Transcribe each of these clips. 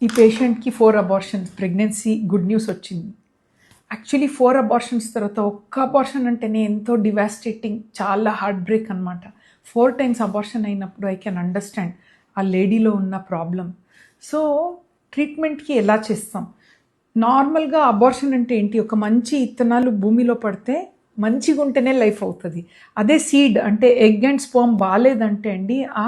ఈ పేషెంట్కి 4 abortions pregnancy good news వచ్చింది. యాక్చువల్లీ 4 అబార్షన్స్ తర్వాత ఒక్క అబార్షన్ అంటేనే ఎంతో డివాస్టేటింగ్, చాలా హార్ట్ బ్రేక్ అనమాట. 4 టైమ్స్ అబార్షన్ అయినప్పుడు ఐ కెన్ అండర్స్టాండ్ ఆ లేడీలో ఉన్న ప్రాబ్లం. సో ట్రీట్మెంట్కి ఎలా చేస్తాం? నార్మల్గా అబార్షన్ అంటే ఏంటి? ఒక మంచి ఇత్తనాలు భూమిలో పడితే మంచిగా ఉంటేనే లైఫ్ అవుతుంది. అదే సీడ్ అంటే ఎగ్ అండ్ స్పర్మ్ బాగాలేదంటే అండి ఆ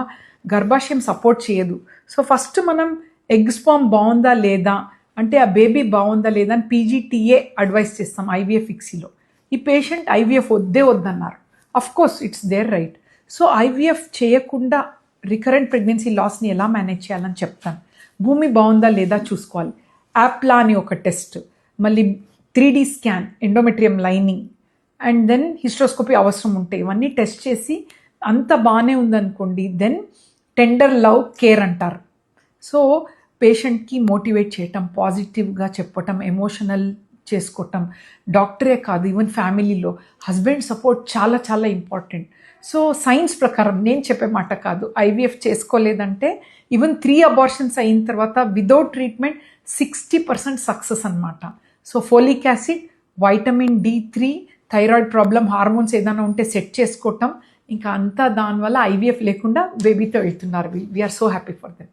గర్భాశయం సపోర్ట్ చేయదు. సో ఫస్ట్ మనం ఎగ్ స్పర్మ్ బాగుందా లేదా అంటే ఆ బేబీ బాగుందా లేదా అని పీజీటీఏ అడ్వైస్ చేస్తాం ఐవీఎఫ్ ఫిక్సీలో. ఈ పేషెంట్ ఐవీఎఫ్ వద్దన్నారు. Of course it's there right. So IVF చేయకుండా రికరెంట్ ప్రెగ్నెన్సీ లాస్ని ఎలా మేనేజ్ చేయాలని చెప్తాను. భూమి బాగుందా లేదా చూసుకోవాలి. యాప్లా అని ఒక టెస్ట్, మళ్ళీ 3D scan, endometrium lining, and then hysteroscopy అవసరం ఉంటాయి. ఇవన్నీ టెస్ట్ చేసి అంత బాగానే ఉందనుకోండి, దెన్ టెండర్ లవ్ కేర్ అంటారు. సో పేషెంట్కి మోటివేట్ చేయటం, పాజిటివ్గా చెప్పటం, ఎమోషనల్ చేసుకోవటం, డాక్టరే కాదు ఈవెన్ ఫ్యామిలీలో హస్బెండ్ సపోర్ట్ చాలా చాలా ఇంపార్టెంట్. సో సైన్స్ ప్రకారం నేను చెప్పే మాట కాదు, ఐవీఎఫ్ చేసుకోలేదంటే ఈవెన్ 3 అబార్షన్స్ అయిన తర్వాత వితౌట్ ట్రీట్మెంట్ 60% సక్సెస్ అనమాట. So folic acid, vitamin D3, thyroid problem, hormones ఏదైనా ఉంటే సెట్ చేసుకోవటం, ఇంకా అంతా దానివల్ల ఐవీఎఫ్ లేకుండా బేబీతో వెళ్తున్నారు. We're so happy for them.